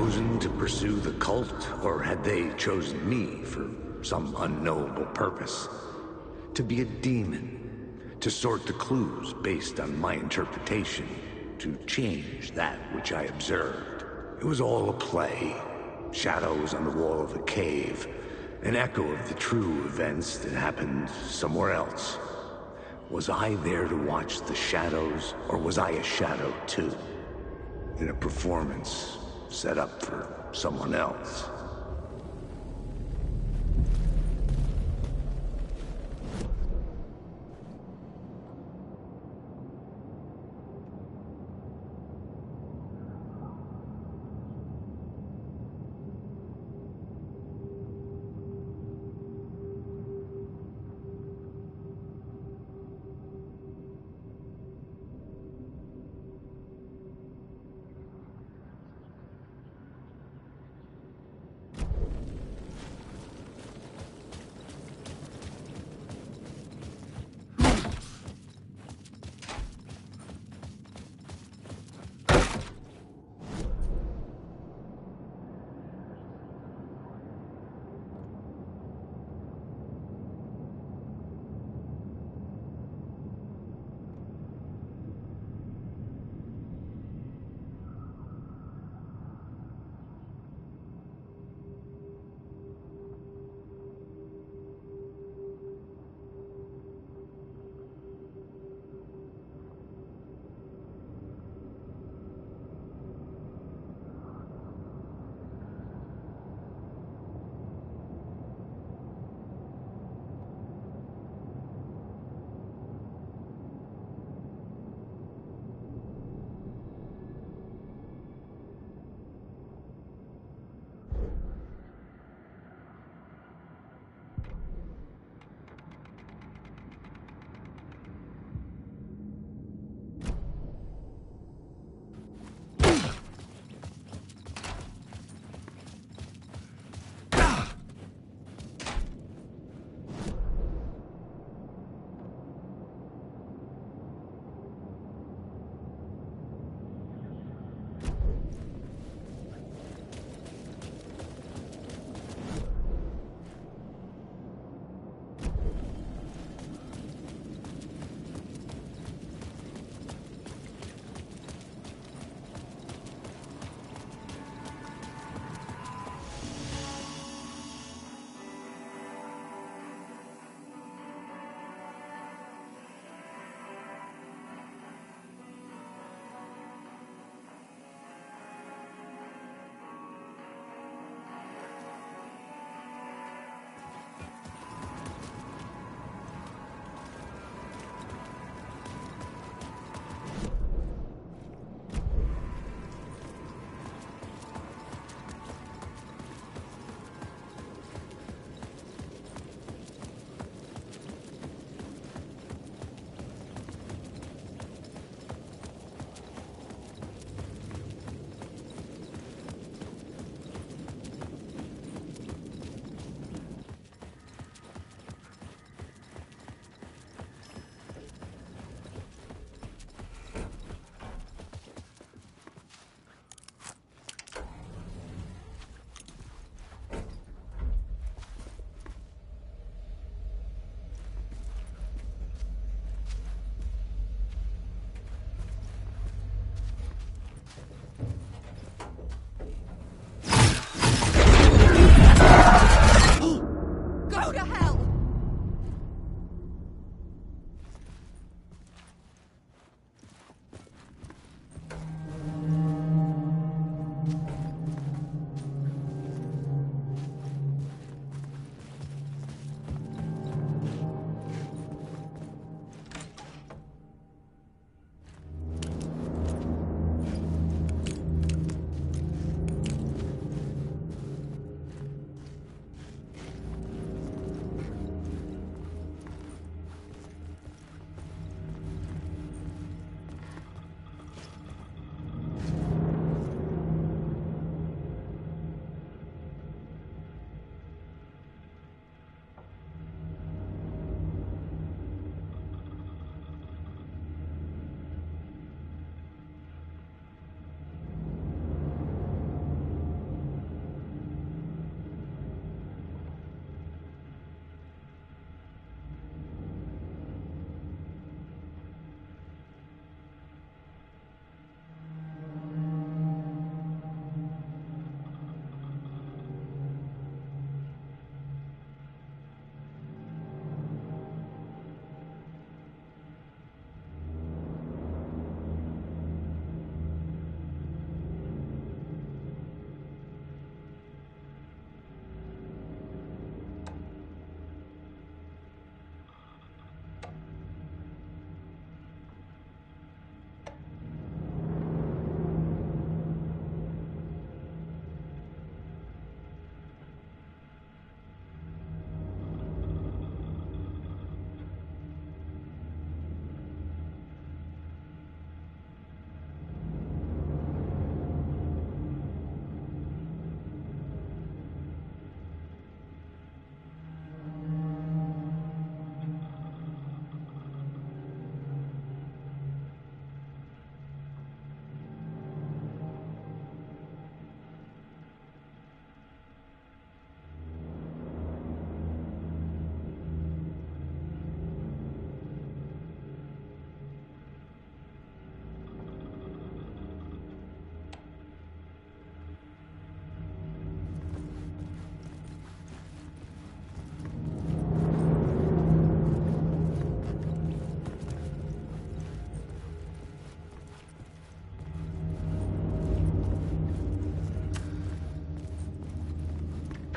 chosen to pursue the cult, or had they chosen me for some unknowable purpose? To be a demon, to sort the clues based on my interpretation, to change that which I observed. It was all a play. Shadows on the wall of the cave, an echo of the true events that happened somewhere else. Was I there to watch the shadows, or was I a shadow too? In a performance set up for someone else.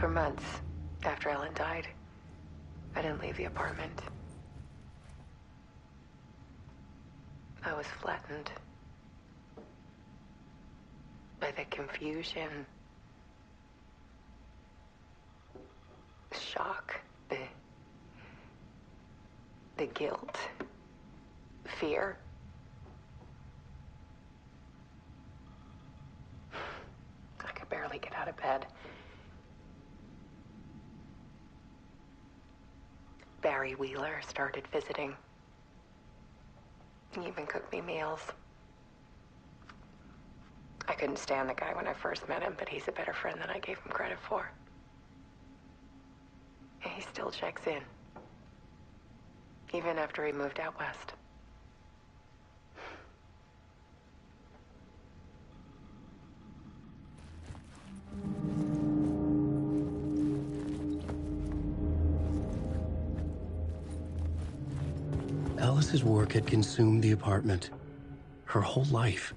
For months, after Ellen died, I didn't leave the apartment. I was flattened by the confusion, the shock, the guilt, fear. I could barely get out of bed. Barry Wheeler started visiting. He even cooked me meals. I couldn't stand the guy when I first met him, but he's a better friend than I gave him credit for. And he still checks in, even after he moved out west. Alice's work had consumed the apartment, her whole life.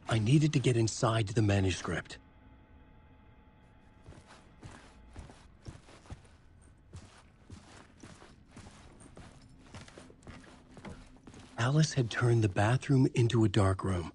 I needed to get inside the manuscript. Alice had turned the bathroom into a dark room.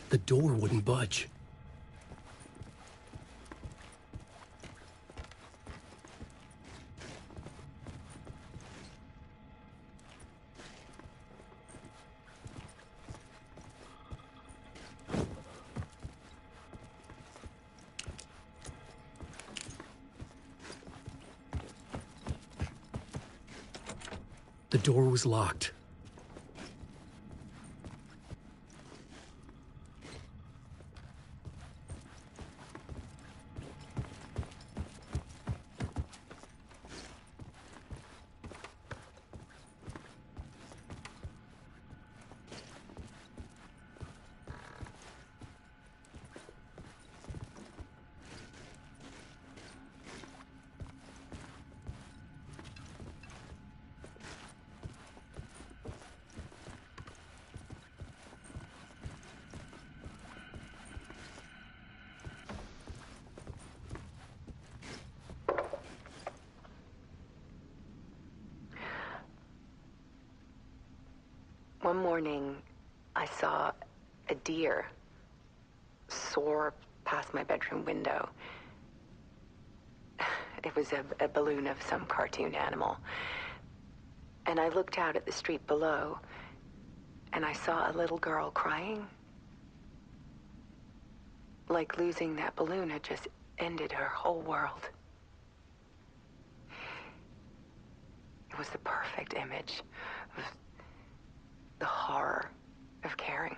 The door wouldn't budge. The door was locked. One morning, I saw a deer soar past my bedroom window. It was a balloon of some cartoon animal. And I looked out at the street below, and I saw a little girl crying. Like losing that balloon had just ended her whole world. was the perfect image of the horror of caring.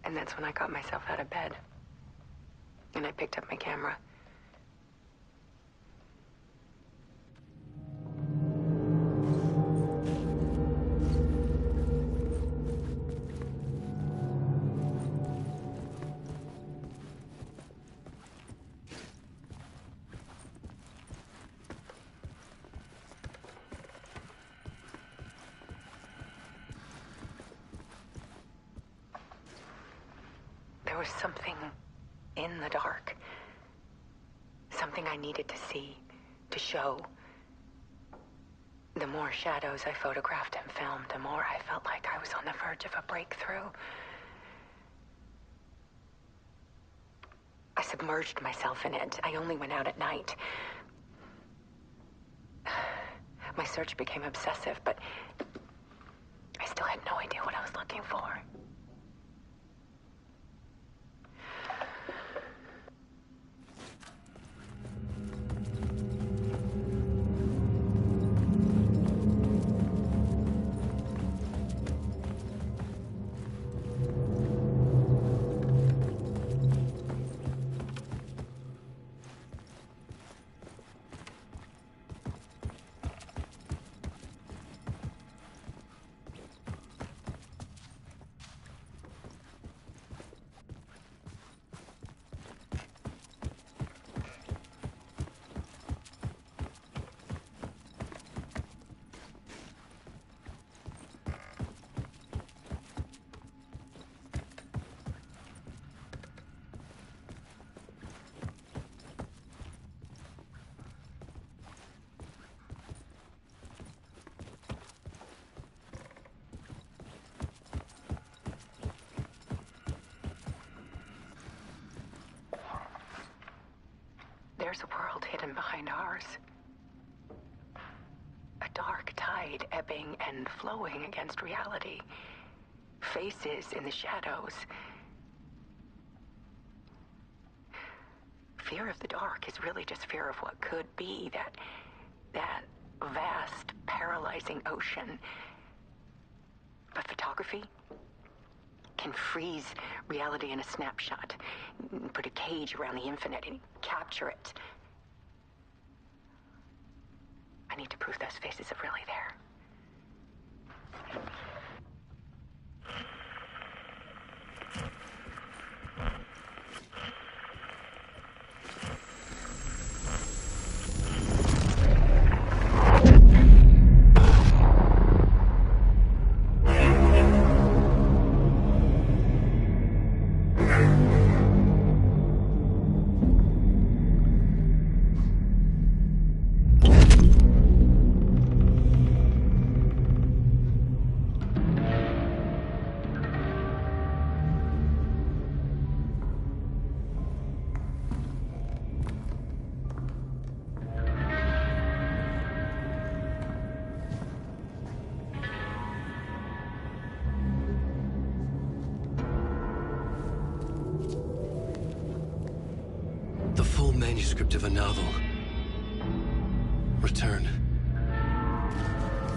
And that's when I got myself out of bed. And I picked up my camera. There was something in the dark. Something I needed to see, to show. The more shadows I photographed and filmed, the more I felt like I was on the verge of a breakthrough. I submerged myself in it. I only went out at night. My search became obsessive, but I still had no idea what I was looking for. There's a world hidden behind ours. A dark tide ebbing and flowing against reality. Faces in the shadows. Fear of the dark is really just fear of what could be, that vast, paralyzing ocean. But photography can freeze reality in a snapshot, put a cage around the infinite and capture it. I need to prove those faces are really there. The full manuscript of a novel. Return.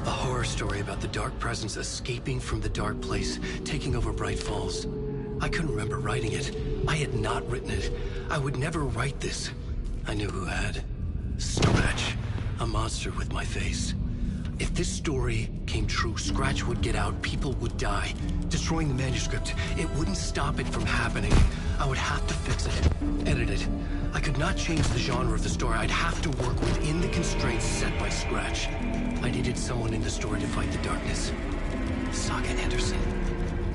A horror story about the dark presence escaping from the dark place, taking over Bright Falls. I couldn't remember writing it. I had not written it. I would never write this. I knew who had. Scratch. A monster with my face. If this story came true, Scratch would get out, people would die. Destroying the manuscript, it wouldn't stop it from happening. I would have to fix it, edit it. I could not change the genre of the story. I'd have to work within the constraints set by Scratch. I needed someone in the story to fight the darkness. Saga Anderson.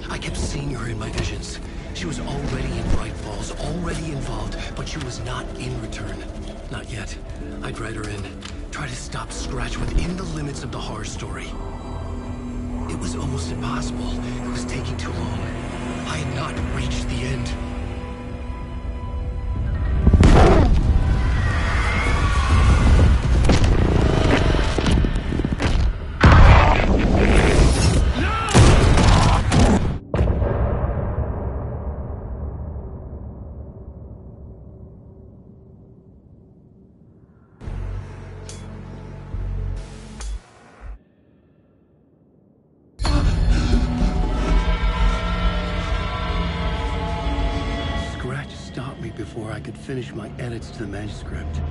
I kept seeing her in my visions. She was already in Bright Falls, already involved, but she was not in Return. Not yet. I'd write her in. Try to stop Scratch within the limits of the horror story. It was almost impossible. It was taking too long. I had not reached the end. could finish my edits to the manuscript.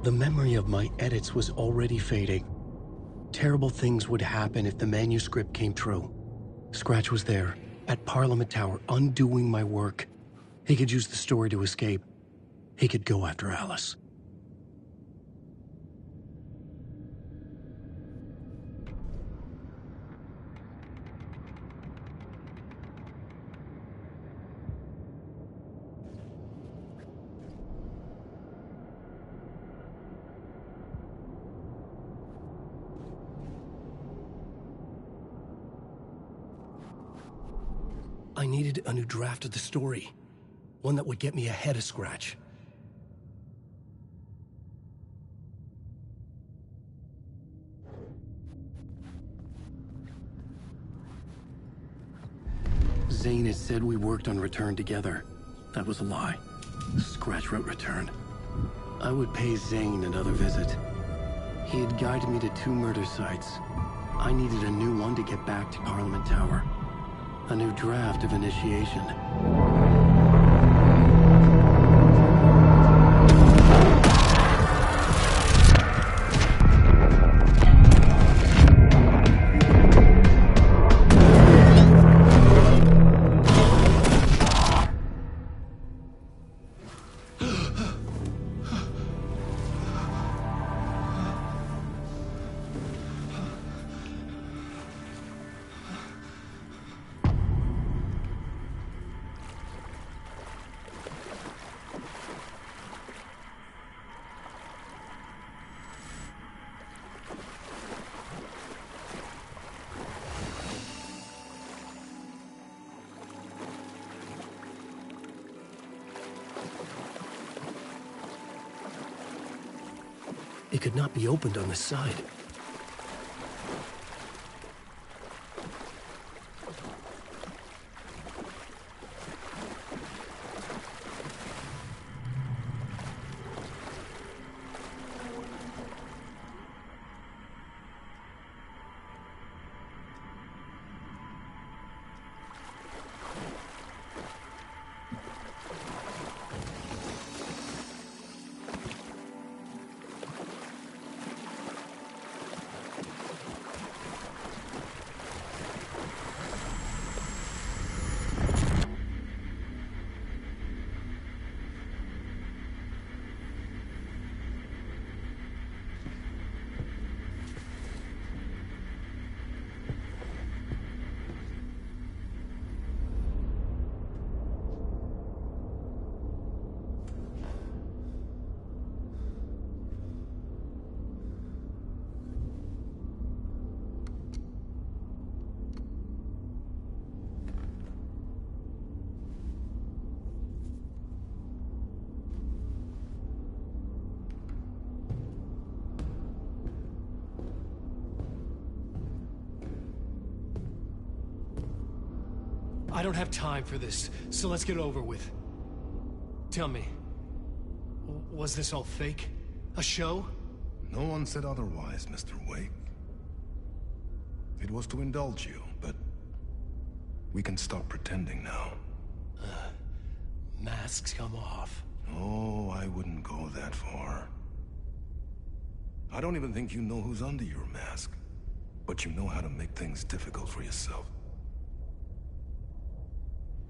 The memory of my edits was already fading. Terrible things would happen if the manuscript came true. Scratch was there, at Parliament Tower, undoing my work. He could use the story to escape. He could go after Alice. I needed a new draft of the story. One that would get me ahead of Scratch. Zane had said we worked on Return together. That was a lie. Scratch wrote Return. I would pay Zane another visit. He had guided me to 2 murder sites. I needed a new one to get back to Parliament Tower. A new draft of Initiation. It could not be opened on the side. I don't have time for this, so let's get it over with. Tell me, was this all fake? A show? No one said otherwise, Mr. Wake. It was to indulge you, but we can stop pretending now. Masks come off. Oh, I wouldn't go that far. I don't even think you know who's under your mask, but you know how to make things difficult for yourself.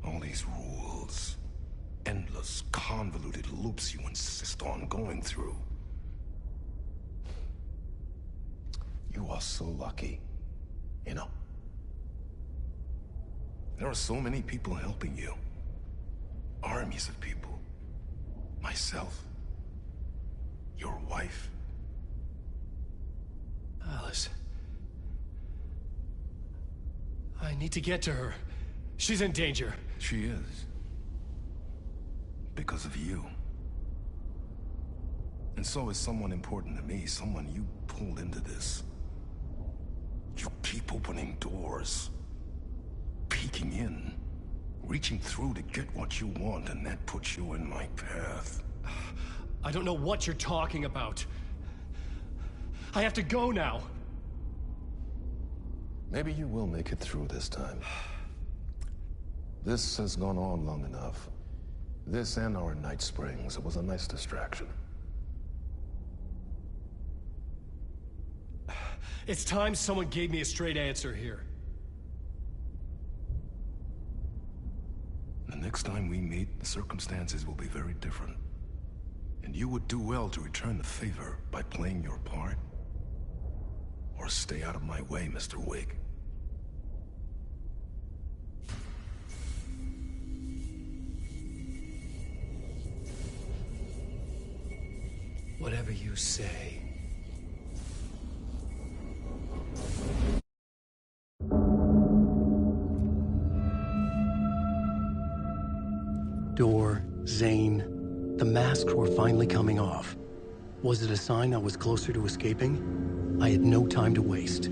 All these rules, endless, convoluted loops you insist on going through. You are so lucky, you know. There are so many people helping you. Armies of people. Myself. Your wife. Alice. I need to get to her. She's in danger. She is. Because of you. And so is someone important to me, someone you pulled into this. You keep opening doors. Peeking in. Reaching through to get what you want, and that puts you in my path. I don't know what you're talking about. I have to go now. Maybe you will make it through this time. This has gone on long enough. This and our Night Springs. It was a nice distraction. It's time someone gave me a straight answer here. The next time we meet, the circumstances will be very different. And you would do well to return the favor by playing your part. Or stay out of my way, Mr. Wig. Whatever you say. Door, Zane, the masks were finally coming off. Was it a sign I was closer to escaping? I had no time to waste.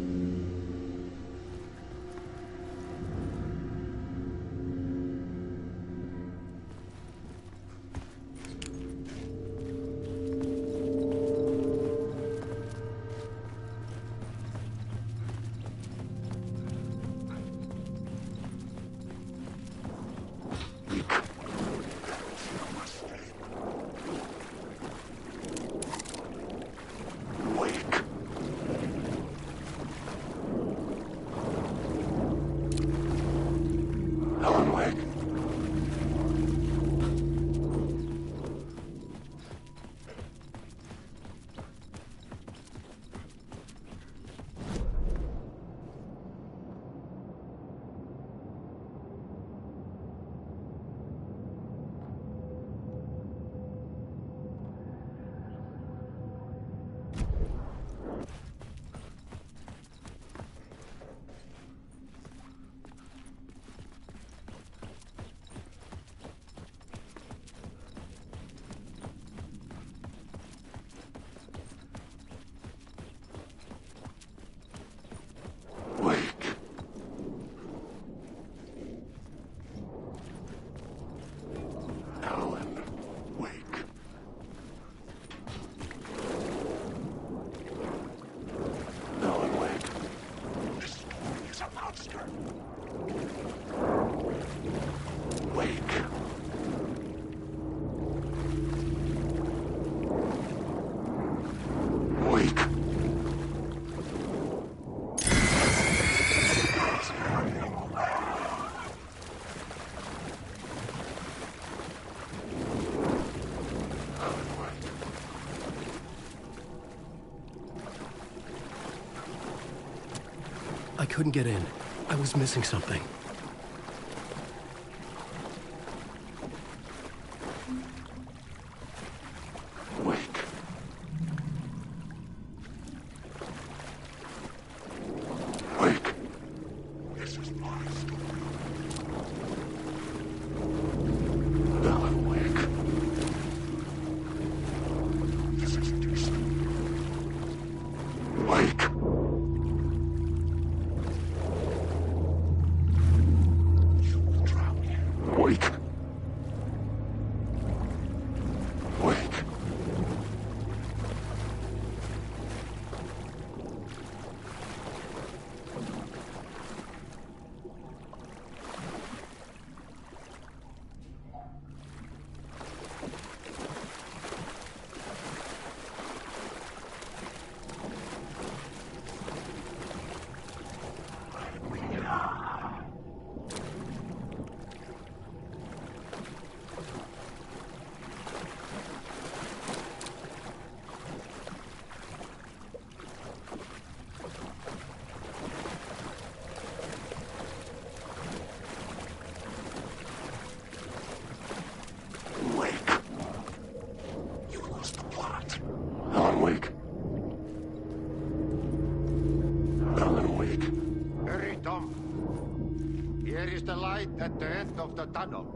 I couldn't get in. I was missing something. At the end of the tunnel.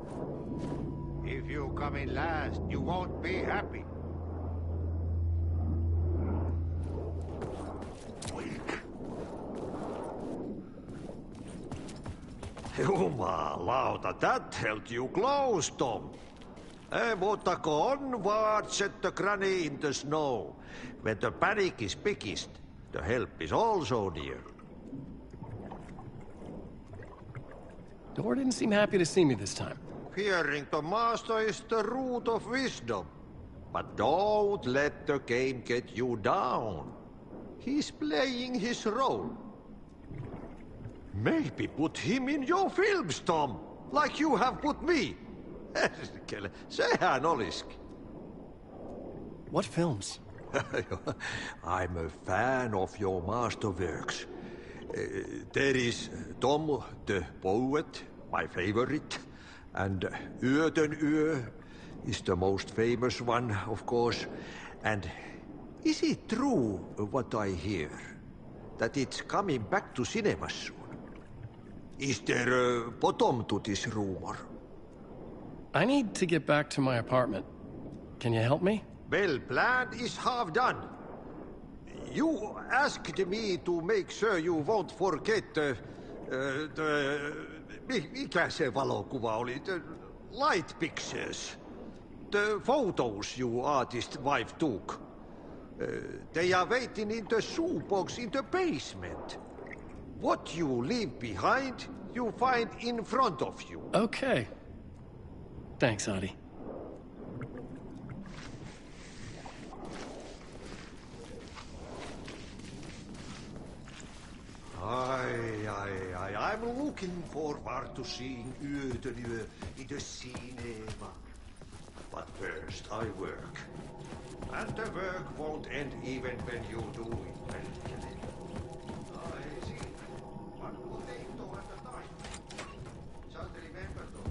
If you come in last, you won't be happy. Jumalauta, that held you close, Tom. Mutta go onward, said the granny in the snow. When the panic is biggest, the help is also near. Door didn't seem happy to see me this time. Fearing the master is the root of wisdom. But don't let the game get you down. He's playing his role. Maybe put him in your films, Tom, like you have put me. Sehän olisikin. What films? I'm a fan of your masterworks. There is Tom the Poet, my favorite, and Yöden Yö is the most famous one, of course. And is it true what I hear? That it's coming back to cinemas soon? Is there a bottom to this rumor? I need to get back to my apartment. Can you help me? Well, plan is half done. You asked me to make sure you won't forget mikä se valokuva oli? The light pictures. The photos your artist wife took. They are waiting in the shoebox in the basement. What you leave behind, you find in front of you. Okay. Thanks, Adi. I'm looking forward to seeing Yöden Yö in the cinema. But first I work. And the work won't end even when you do it well. I see. One potato at a time. Just remember though.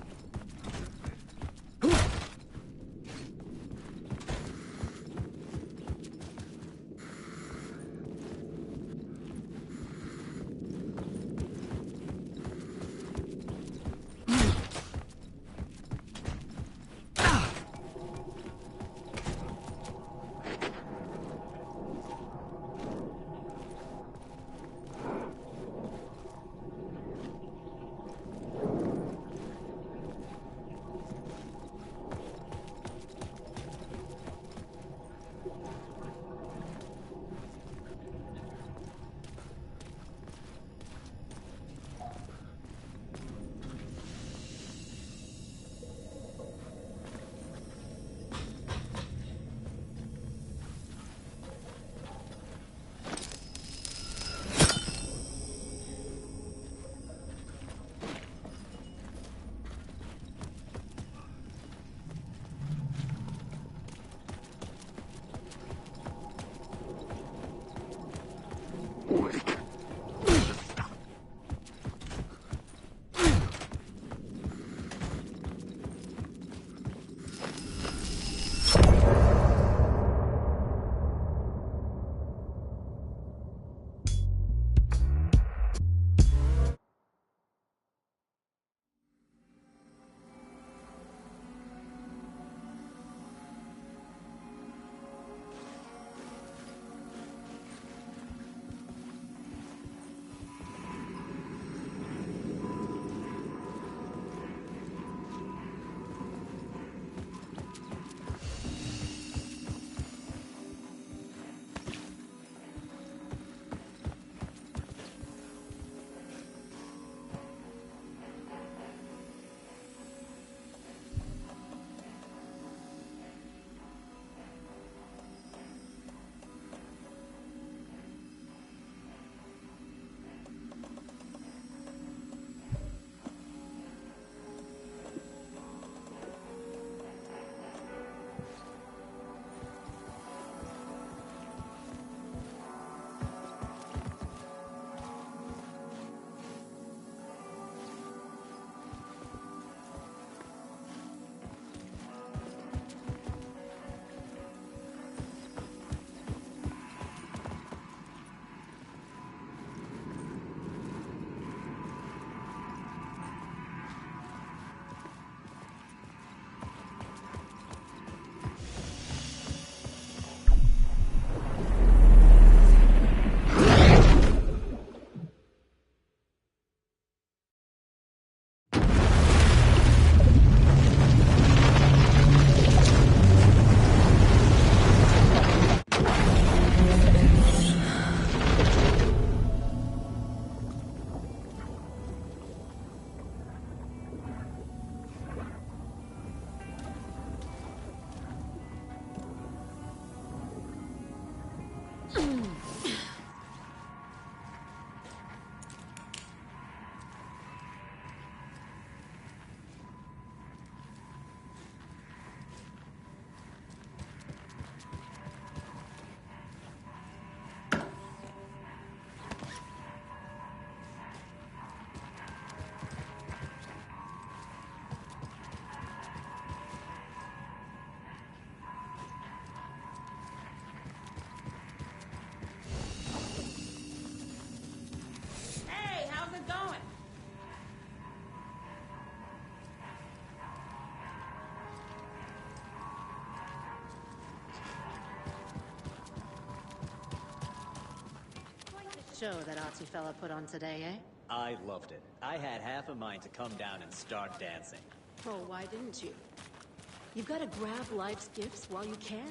show that artsy fella put on today, eh? I loved it. I had half a mind to come down and start dancing. Oh, why didn't you? You've got to grab life's gifts while you can.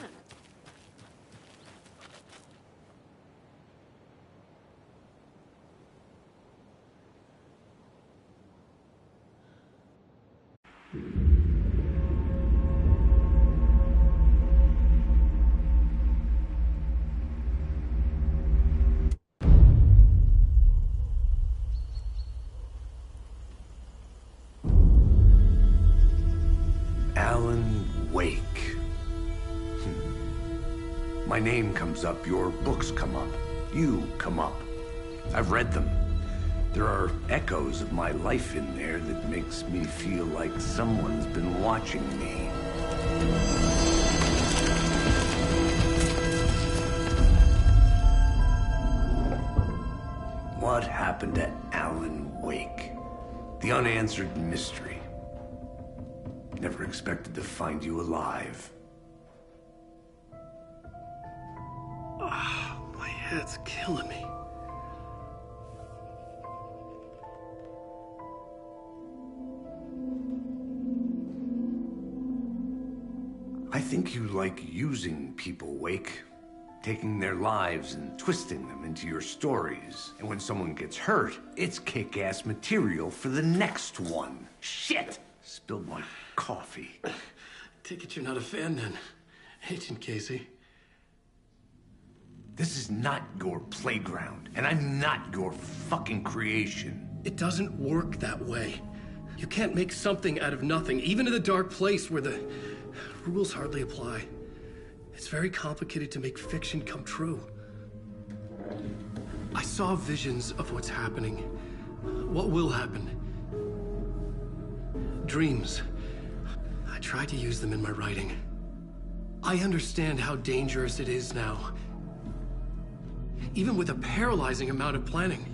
My name comes up, your books come up, you come up. I've read them. There are echoes of my life in there that makes me feel like someone's been watching me. What happened to Alan Wake? The unanswered mystery. Never expected to find you alive. My head's killing me. I think you like using people, Wake. Taking their lives and twisting them into your stories. And when someone gets hurt, it's kick-ass material for the next one. Shit! Spilled my coffee. Take it you're not a fan then, Agent Casey. This is not your playground, and I'm not your fucking creation. It doesn't work that way. You can't make something out of nothing, even in the dark place where the rules hardly apply. It's very complicated to make fiction come true. I saw visions of what's happening, what will happen. Dreams. I tried to use them in my writing. I understand how dangerous it is now. Even with a paralyzing amount of planning.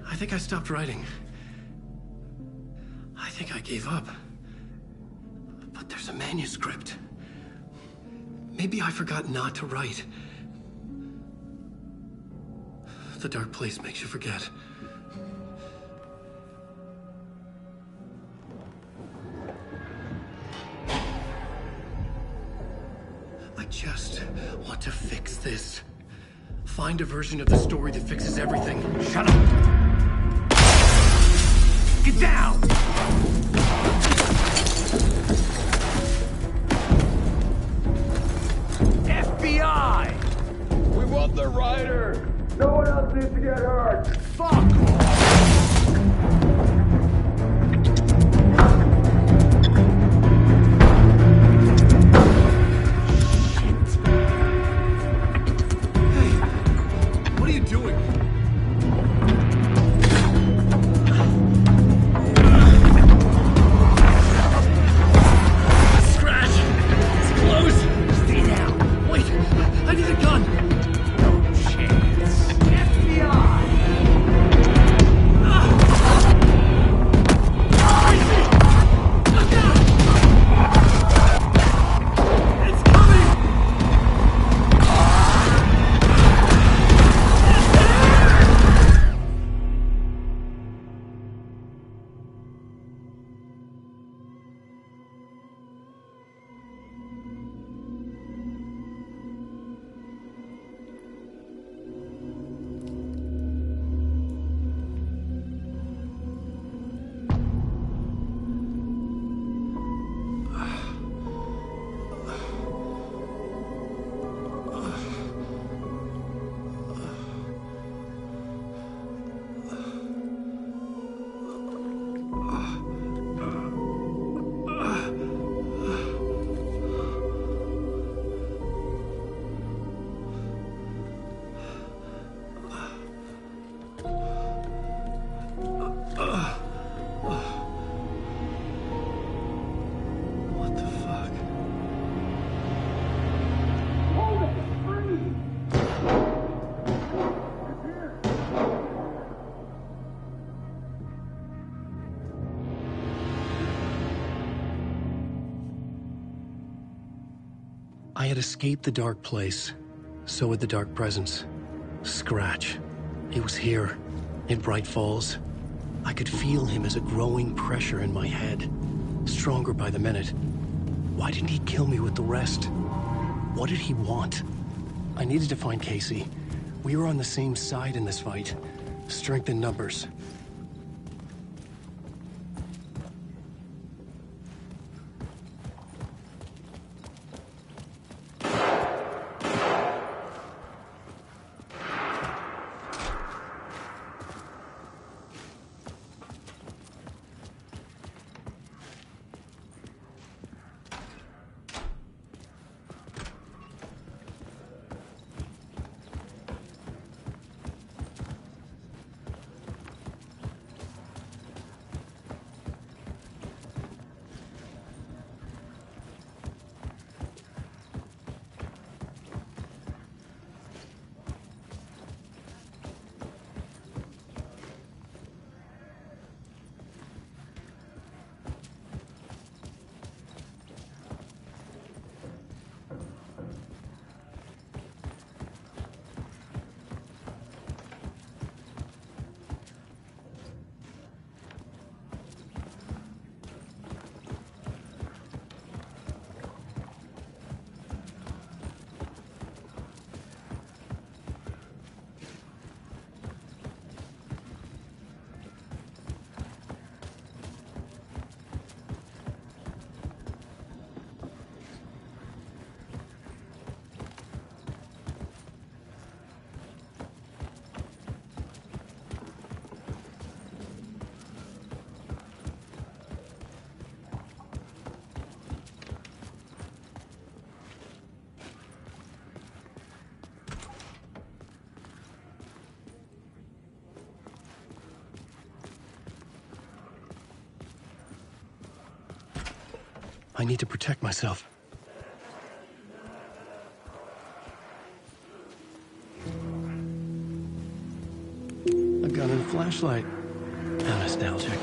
I think I stopped writing. I think I gave up. But there's a manuscript. Maybe I forgot not to write. The dark place makes you forget. I just want to fix this. Find a version of the story that fixes everything. Shut up! Get down! FBI! We want the writer! No one else needs to get hurt! Fuck off! What are you doing? Scratch! It's close! Stay down! Wait! I need a gun! No chance. FBI! It's coming! What the fuck? I had escaped the dark place. So had the dark presence. Scratch. He was here, in Bright Falls. I could feel him as a growing pressure in my head, stronger by the minute. Why didn't he kill me with the rest? What did he want? I needed to find Casey. We were on the same side in this fight. Strength in numbers. I need to protect myself. A gun and a flashlight. How nostalgic.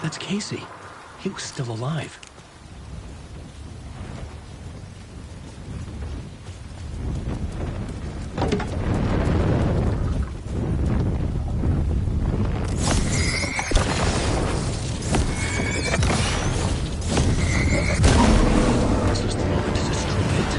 That's Casey. He was still alive. This was the moment to destroy it.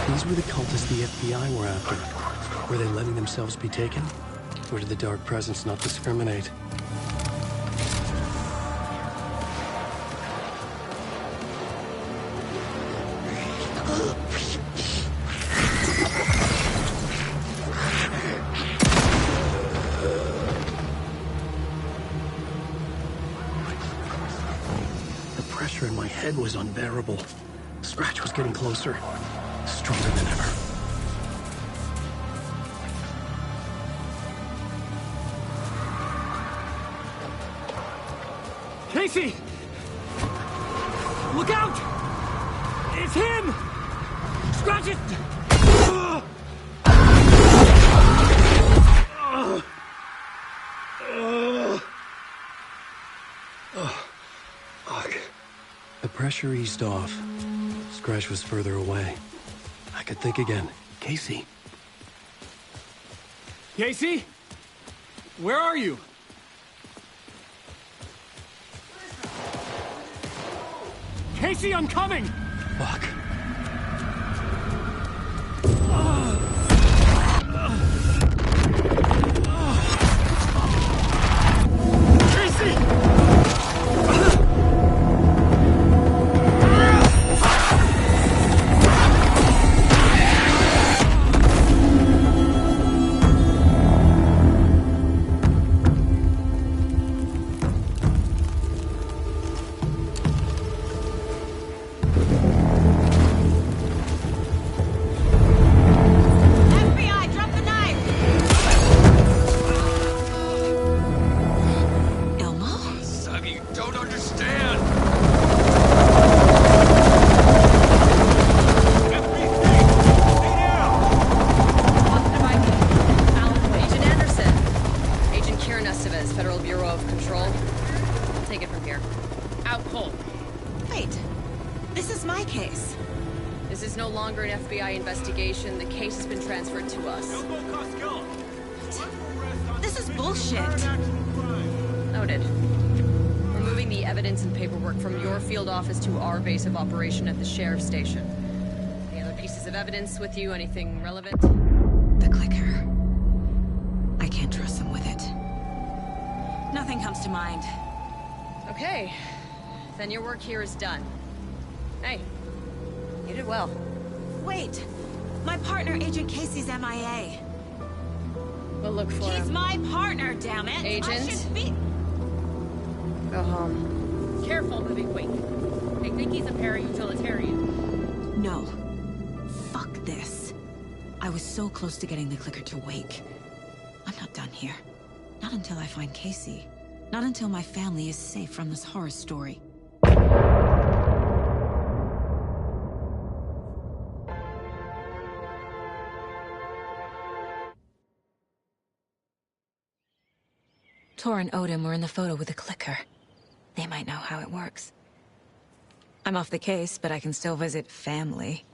These were the cultists the FBI were after. Were they letting themselves be taken? Or did the Dark Presence not discriminate? The pressure in my head was unbearable. Scratch was getting closer. Stronger than ever. Casey! Look out! It's him! Scratch it! The pressure eased off. Scratch was further away. I could think again. Casey. Casey? Where are you? Casey, I'm coming! Fuck. Casey! of control. I'll take it from here. Out cold. Wait. This is my case. This is no longer an FBI investigation. The case has been transferred to us. This is bullshit. Noted. We're moving the evidence and paperwork from your field office to our base of operation at the sheriff's station. Any other pieces of evidence with you? Anything relevant? The clicker. I can't trust them with it. Nothing comes to mind. Okay. Then your work here is done. Hey. You did well. Wait! My partner, Agent Casey's MIA. We'll look for him. He's my partner, damn it! Agent? I should be... Go home. Careful, moving wake. They think he's a para-utilitarian. No. Fuck this. I was so close to getting the clicker to wake. I'm not done here. Not until I find Casey. Not until my family is safe from this horror story. Tor and Odin were in the photo with a clicker. They might know how it works. I'm off the case, but I can still visit family.